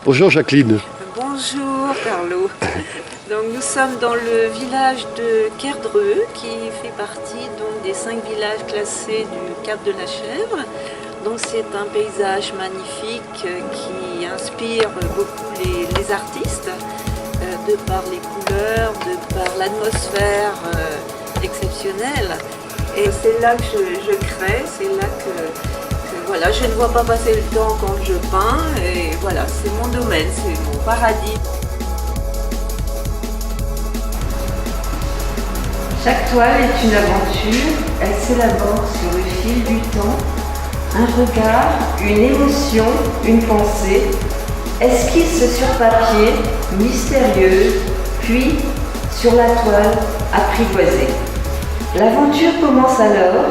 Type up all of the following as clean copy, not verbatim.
Bonjour Jacqueline. Bonjour Carlo. Donc nous sommes dans le village de Kerdreux qui fait partie donc, des 5 villages classés du Cap de la Chèvre. Donc c'est un paysage magnifique qui inspire beaucoup les artistes de par les couleurs, de par l'atmosphère exceptionnelle. Et c'est là que je crée, c'est là que voilà, je ne vois pas passer le temps quand je peins et voilà, c'est mon domaine, c'est mon paradis. Chaque toile est une aventure, elle s'élabore sur le fil du temps. Un regard, une émotion, une pensée, esquisse sur papier, mystérieuse, puis sur la toile apprivoisée. L'aventure commence alors,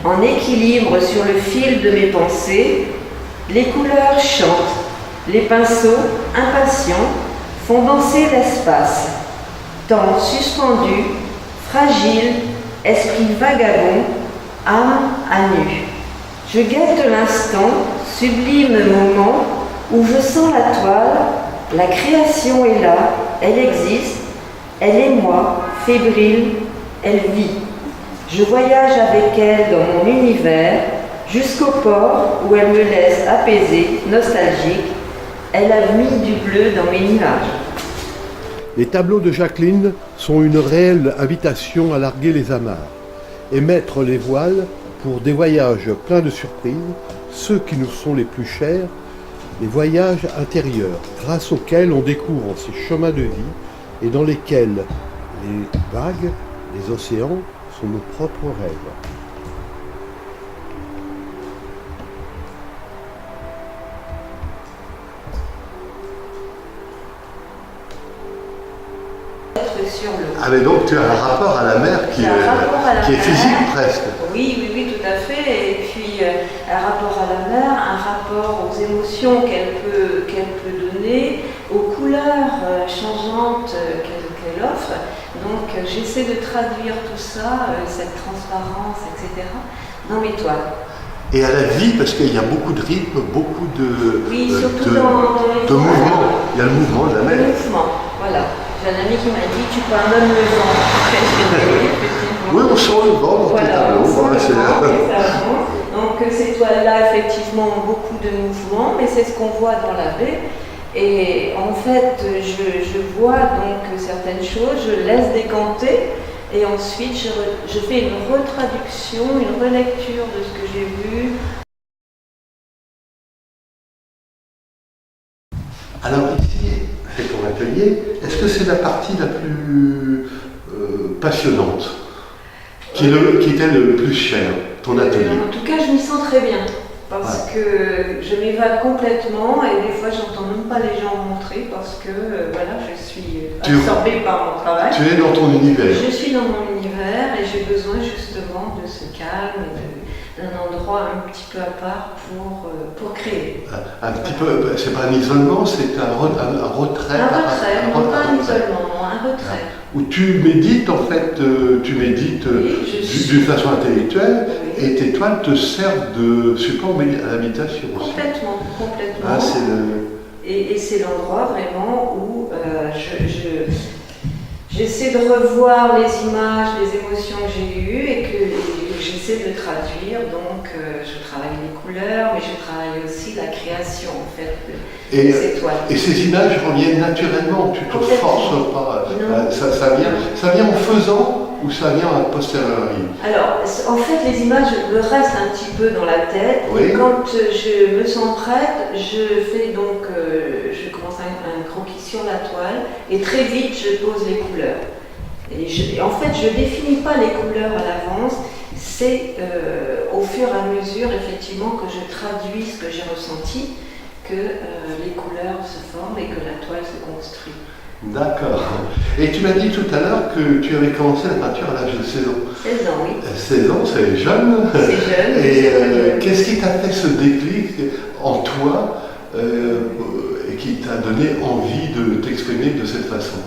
en équilibre sur le fil de mes pensées, les couleurs chantent, les pinceaux, impatients, font danser l'espace. Temps suspendu, fragile, esprit vagabond, âme à nu. Je guette l'instant, sublime moment, où je sens la toile, la création est là, elle existe, elle est moi, fébrile, elle vit. Je voyage avec elle dans mon univers, jusqu'au port où elle me laisse apaisée, nostalgique. Elle a mis du bleu dans mes nuages. Les tableaux de Jacqueline sont une réelle invitation à larguer les amarres et mettre les voiles pour des voyages pleins de surprises, ceux qui nous sont les plus chers, les voyages intérieurs, grâce auxquels on découvre ces chemins de vie et dans lesquels les vagues, les océans sont nos propres rêves. Ah mais donc tu as un rapport à la mer qui est physique presque. Oui, tout à fait. Et puis un rapport à la mer, un rapport aux émotions qu'elle peut donner, aux couleurs changeantes qu'elle offre. Donc j'essaie de traduire tout ça, cette transparence, etc., dans mes toiles. Et à la vie, parce qu'il y a beaucoup de rythme, beaucoup de, oui, surtout dans de mouvement. Il y a le mouvement de la mer. Le mouvement, voilà. J'ai un ami qui m'a dit tu peux même le vent. Oui, on sent le vent dans tes tableaux. Donc ces toiles-là, effectivement, ont beaucoup de mouvements, mais c'est ce qu'on voit dans la baie. Et en fait, je vois donc certaines choses, je laisse décanter, et ensuite je fais une retraduction, une relecture de ce que j'ai vu. Alors ici, c'est ton atelier. Est-ce que c'est la partie la plus passionnante qui était le plus cher, ton atelier? En tout cas, je m'y sens très bien. Parce que je m'évade complètement et des fois j'entends même pas les gens rentrer parce que voilà, je suis absorbée par mon travail. Tu es dans ton univers. Je suis dans mon univers et j'ai besoin justement de ce calme et d'un endroit un petit peu à part pour créer. Un petit peu, c'est pas un isolement, c'est un retrait. Un retrait, non pas un isolement, non, un retrait. Où tu médites en fait, d'une façon intellectuelle et tes toiles te servent de support à la méditation aussi. Complètement. Ah, et c'est l'endroit vraiment où j'essaie de revoir les images, les émotions que j'ai eues et que j'essaie de traduire. Donc je travaille les couleurs, mais je travaille aussi la création en fait de ces toiles. Et ces images reviennent naturellement, tu ne te forces pas. Ça vient en faisant ou ça vient a posteriori? Alors en fait les images me restent un petit peu dans la tête. Oui. Et quand je me sens prête, je commence un croquis sur la toile et très vite je pose les couleurs. Et en fait je ne définis pas les couleurs à l'avance. C'est au fur et à mesure, effectivement, que je traduis ce que j'ai ressenti, que les couleurs se forment et que la toile se construit. D'accord. Et tu m'as dit tout à l'heure que tu avais commencé la peinture à l'âge de 16 ans. 16 ans, oui. 16 ans, c'est jeune. C'est jeune. Et qu'est-ce qui t'a fait ce déclic en toi et qui t'a donné envie de t'exprimer de cette façon?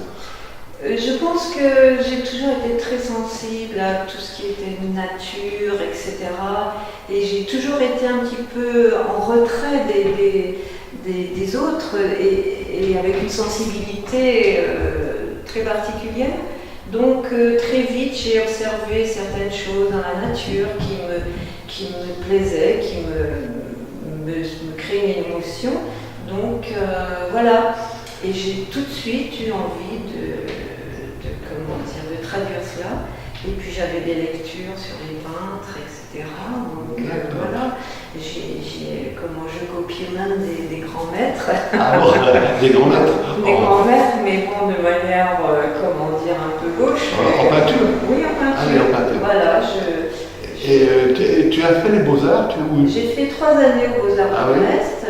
Je pense que j'ai toujours été très sensible à tout ce qui était nature, etc. Et j'ai toujours été un petit peu en retrait des autres et avec une sensibilité très particulière. Donc très vite j'ai observé certaines choses dans la nature qui me plaisaient, qui me créaient une émotion. Donc voilà, et j'ai tout de suite eu envie de traduire cela. Et puis j'avais des lectures sur les peintres, etc. Donc voilà, comment je copiais même des grands maîtres. Ah bon, des grands maîtres. Des grands maîtres, mais bon, de manière, comment dire, un peu gauche. En peinture? Oui, en peinture. Ah oui, en peinture. Voilà, Et tu as fait les Beaux-Arts? J'ai fait 3 années aux Beaux-Arts Ah de oui. Brest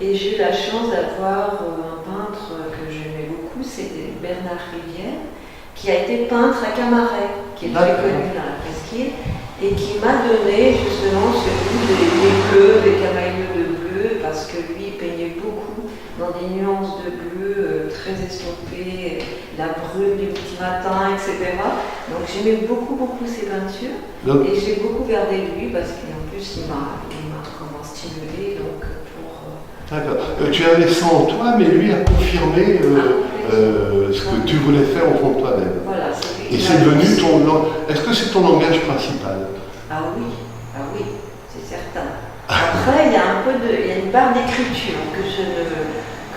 et j'ai eu la chance d'avoir un peintre que j'aimais beaucoup, c'était Bernard Rivière, qui a été peintre à Camaret, qui est très connu dans la presqu'île, et qui m'a donné justement ce goût des bleus, des camaïeux de bleu, parce que lui il peignait beaucoup dans des nuances de bleu très estompées, la brume du petit matin, etc. Donc j'aimais beaucoup ces peintures, et j'ai beaucoup gardé lui, parce qu'en plus il m'a comment stimulé, donc pour... D'accord. Tu avais ça en toi, mais lui a confirmé ce que tu voulais faire au fond de toi-même. Voilà, et c'est devenu ton... Est-ce que c'est ton langage principal? Ah oui, c'est certain. Après, il y a une barre d'écriture que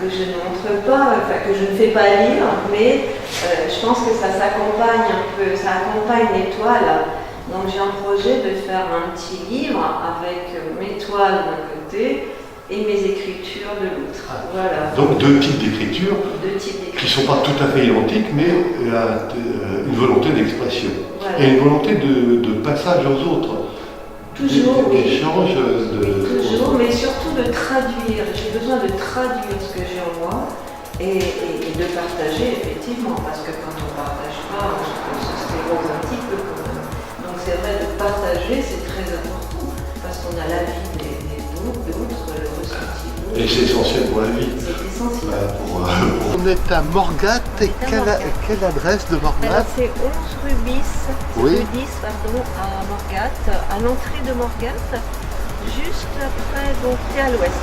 je ne montre pas, enfin que je ne fais pas lire, mais je pense que ça s'accompagne un peu, ça accompagne les toiles. Donc j'ai un projet de faire un petit livre avec mes toiles d'un côté et mes écritures de l'autre. Voilà. Donc deux types d'écriture qui ne sont pas tout à fait identiques, mais une volonté d'expression. Voilà. Et une volonté de passage aux autres. Toujours, d'échange toujours, mais surtout de traduire. J'ai besoin de traduire ce que j'ai en moi et de partager, effectivement, parce que quand on ne partage pas, on se sclérose un petit peu quand même. Donc c'est vrai, de partager, c'est très important, parce qu'on a la vie d'autres, le ressenti d'autres. Et c'est essentiel pour la vie. C'est essentiel. On est à Morgat, et quelle adresse de Morgat? Alors c'est 11 rue Bis, oui. rue 10 pardon, à Morgat, à l'entrée de Morgat, juste après, donc c'est à l'ouest.